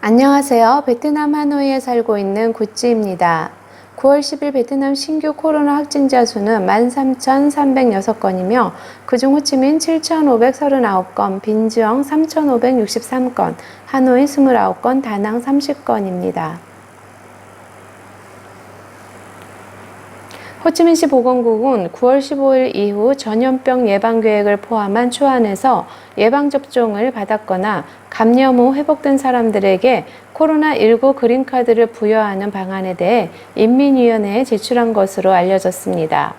안녕하세요. 베트남 하노이에 살고 있는 구찌입니다. 9월 10일 베트남 신규 코로나 확진자 수는 13,306건이며 그중 호치민 7,539건, 빈주엉 3,563건, 하노이 29건, 다낭 30건입니다. 호치민시 보건국은 9월 15일 이후 전염병 예방계획을 포함한 초안에서 예방접종을 받았거나 감염 후 회복된 사람들에게 코로나19 그린카드를 부여하는 방안에 대해 인민위원회에 제출한 것으로 알려졌습니다.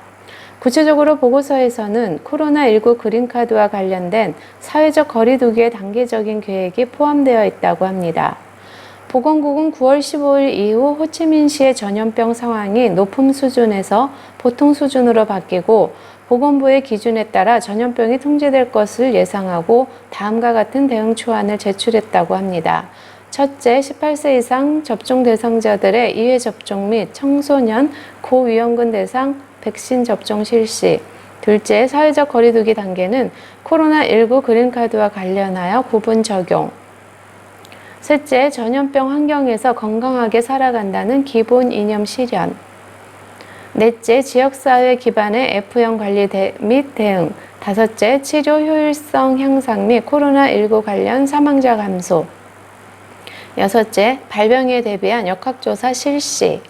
구체적으로 보고서에서는 코로나19 그린카드와 관련된 사회적 거리두기의 단계적인 계획이 포함되어 있다고 합니다. 보건국은 9월 15일 이후 호치민시의 전염병 상황이 높음 수준에서 보통 수준으로 바뀌고 보건부의 기준에 따라 전염병이 통제될 것을 예상하고 다음과 같은 대응 초안을 제출했다고 합니다. 첫째, 18세 이상 접종 대상자들의 2회 접종 및 청소년, 고위험군 대상 백신 접종 실시. 둘째, 사회적 거리두기 단계는 코로나19 그린카드와 관련하여 구분 적용. 셋째, 전염병 환경에서 건강하게 살아간다는 기본 이념 실현. 넷째, 지역사회 기반의 F형 관리 및 대응. 다섯째, 치료 효율성 향상 및 코로나19 관련 사망자 감소. 여섯째, 발병에 대비한 역학조사 실시.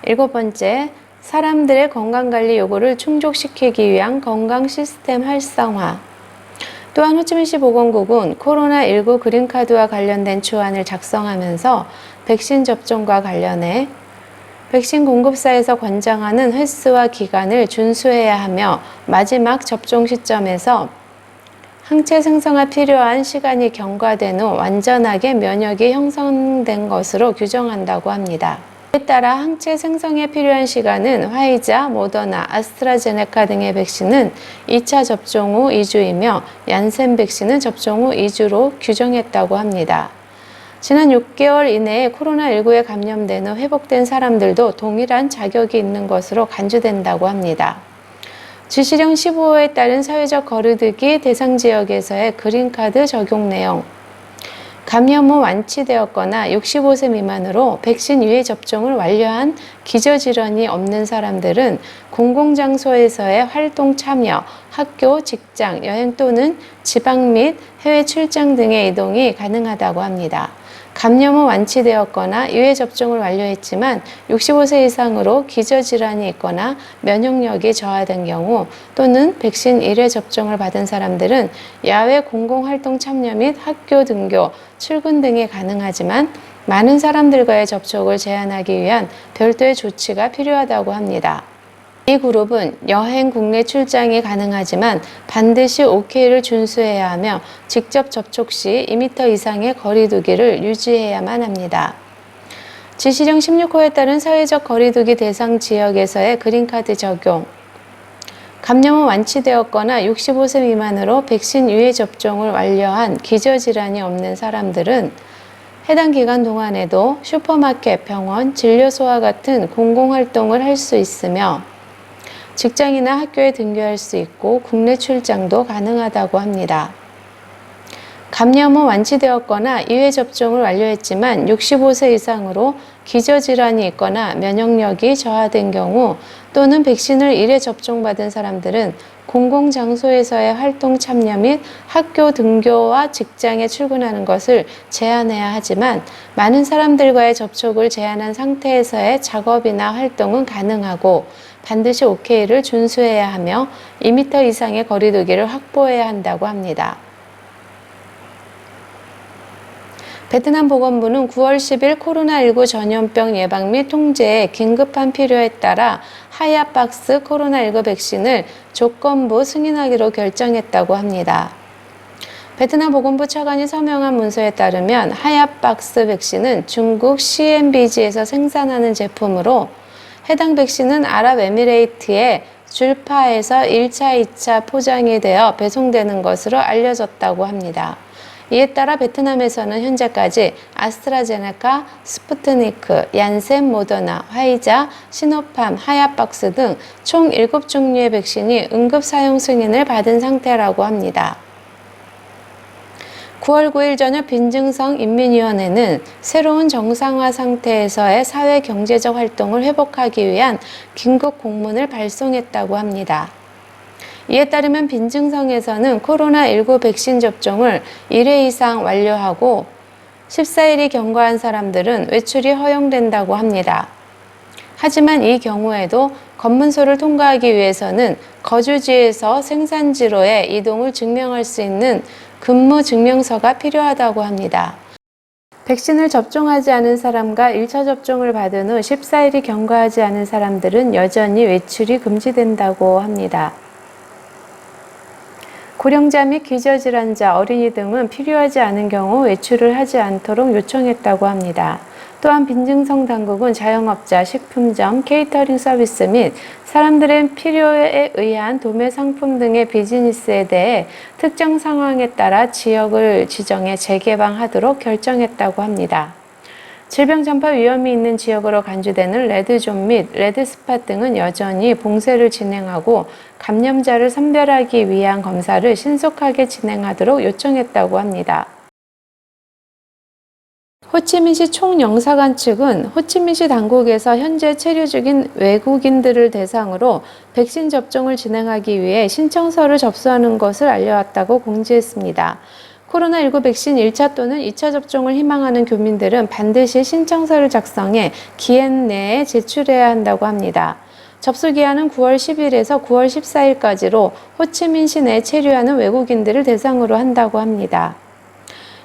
일곱 번째, 사람들의 건강관리 요구를 충족시키기 위한 건강 시스템 활성화. 또한 호치민시 보건국은 코로나19 그린카드와 관련된 초안을 작성하면서 백신 접종과 관련해 백신 공급사에서 권장하는 횟수와 기간을 준수해야 하며 마지막 접종 시점에서 항체 생성에 필요한 시간이 경과된 후 완전하게 면역이 형성된 것으로 규정한다고 합니다. 이에 따라 항체 생성에 필요한 시간은 화이자, 모더나, 아스트라제네카 등의 백신은 2차 접종 후 2주이며 얀센 백신은 접종 후 2주로 규정했다고 합니다. 지난 6개월 이내에 코로나19에 감염된 후 회복된 사람들도 동일한 자격이 있는 것으로 간주된다고 합니다. 지시령 15호에 따른 사회적 거리두기 대상 지역에서의 그린카드 적용 내용. 감염 후 완치되었거나 65세 미만으로 백신 2회 접종을 완료한 기저질환이 없는 사람들은 공공장소에서의 활동 참여, 학교, 직장, 여행 또는 지방 및 해외 출장 등의 이동이 가능하다고 합니다. 감염 후 완치되었거나 2회 접종을 완료했지만 65세 이상으로 기저질환이 있거나 면역력이 저하된 경우 또는 백신 1회 접종을 받은 사람들은 야외 공공활동 참여 및 학교 등교, 출근 등이 가능하지만 많은 사람들과의 접촉을 제한하기 위한 별도의 조치가 필요하다고 합니다. 이 그룹은 여행 국내 출장이 가능하지만 반드시 OK를 준수해야 하며 직접 접촉 시 2m 이상의 거리두기를 유지해야만 합니다. 지시령 16호에 따른 사회적 거리두기 대상 지역에서의 그린카드 적용. 감염 후 완치되었거나 65세 미만으로 백신 2회 접종을 완료한 기저질환이 없는 사람들은 해당 기간 동안에도 슈퍼마켓, 병원, 진료소와 같은 공공활동을 할 수 있으며 직장이나 학교에 등교할 수 있고 국내 출장도 가능하다고 합니다. 감염 후 완치되었거나 2회 접종을 완료했지만 65세 이상으로 기저질환이 있거나 면역력이 저하된 경우 또는 백신을 1회 접종받은 사람들은 공공장소에서의 활동 참여 및 학교 등교와 직장에 출근하는 것을 제한해야 하지만 많은 사람들과의 접촉을 제한한 상태에서의 작업이나 활동은 가능하고 반드시 OK를 준수해야 하며 2m 이상의 거리두기를 확보해야 한다고 합니다. 베트남 보건부는 9월 10일 코로나19 전염병 예방 및 통제에 긴급한 필요에 따라 하얏박스 코로나19 백신을 조건부 승인하기로 결정했다고 합니다. 베트남 보건부 차관이 서명한 문서에 따르면 하얏박스 백신은 중국 CNBG에서 생산하는 제품으로 해당 백신은 아랍에미레이트의 줄파에서 1차, 2차 포장이 되어 배송되는 것으로 알려졌다고 합니다. 이에 따라 베트남에서는 현재까지 아스트라제네카, 스푸트니크, 얀센, 모더나, 화이자, 시노팜, 하얏박스 등 총 7종류의 백신이 응급 사용 승인을 받은 상태라고 합니다. 9월 9일 저녁 빈증성 인민위원회는 새로운 정상화 상태에서의 사회 경제적 활동을 회복하기 위한 긴급 공문을 발송했다고 합니다. 이에 따르면 빈증성에서는 코로나19 백신 접종을 1회 이상 완료하고 14일이 경과한 사람들은 외출이 허용된다고 합니다. 하지만 이 경우에도 검문소를 통과하기 위해서는 거주지에서 생산지로의 이동을 증명할 수 있는 근무 증명서가 필요하다고 합니다. 백신을 접종하지 않은 사람과 1차 접종을 받은 후 14일이 경과하지 않은 사람들은 여전히 외출이 금지된다고 합니다. 고령자 및 기저질환자, 어린이 등은 필요하지 않은 경우 외출을 하지 않도록 요청했다고 합니다. 또한 빈증성 당국은 자영업자, 식품점, 케이터링 서비스 및 사람들의 필요에 의한 도매 상품 등의 비즈니스에 대해 특정 상황에 따라 지역을 지정해 재개방하도록 결정했다고 합니다. 질병 전파 위험이 있는 지역으로 간주되는 레드존 및 레드스팟 등은 여전히 봉쇄를 진행하고 감염자를 선별하기 위한 검사를 신속하게 진행하도록 요청했다고 합니다. 호치민시 총영사관 측은 호치민시 당국에서 현재 체류 중인 외국인들을 대상으로 백신 접종을 진행하기 위해 신청서를 접수하는 것을 알려왔다고 공지했습니다. 코로나19 백신 1차 또는 2차 접종을 희망하는 교민들은 반드시 신청서를 작성해 기한 내에 제출해야 한다고 합니다. 접수 기한은 9월 10일에서 9월 14일까지로 호치민시 내에 체류하는 외국인들을 대상으로 한다고 합니다.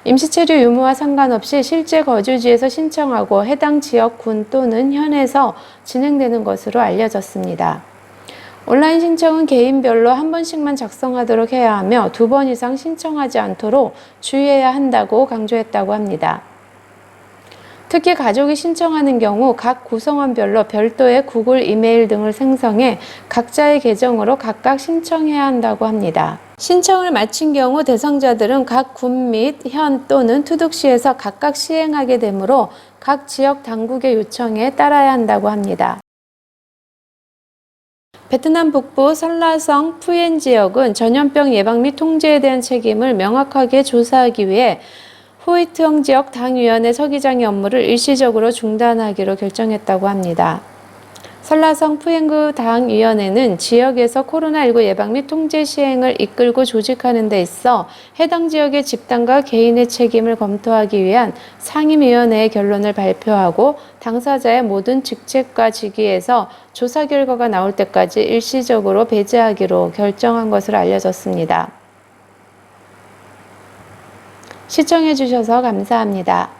임시 체류 유무와 상관없이 실제 거주지에서 신청하고 해당 지역 군 또는 현에서 진행되는 것으로 알려졌습니다. 온라인 신청은 개인별로 한 번씩만 작성하도록 해야 하며 2번 이상 신청하지 않도록 주의해야 한다고 강조했다고 합니다. 특히 가족이 신청하는 경우 각 구성원별로 별도의 구글 이메일 등을 생성해 각자의 계정으로 각각 신청해야 한다고 합니다. 신청을 마친 경우 대상자들은 각 군 및 현 또는 투둑시에서 각각 시행하게 되므로 각 지역 당국의 요청에 따라야 한다고 합니다. 베트남 북부 설라성 푸엔 지역은 전염병 예방 및 통제에 대한 책임을 명확하게 조사하기 위해 호이트성 지역 당위원회 서기장의 업무를 일시적으로 중단하기로 결정했다고 합니다. 설라성 푸엔구 당위원회는 지역에서 코로나19 예방 및 통제 시행을 이끌고 조직하는 데 있어 해당 지역의 집단과 개인의 책임을 검토하기 위한 상임위원회의 결론을 발표하고 당사자의 모든 직책과 직위에서 조사 결과가 나올 때까지 일시적으로 배제하기로 결정한 것으로 알려졌습니다. 시청해 주셔서 감사합니다.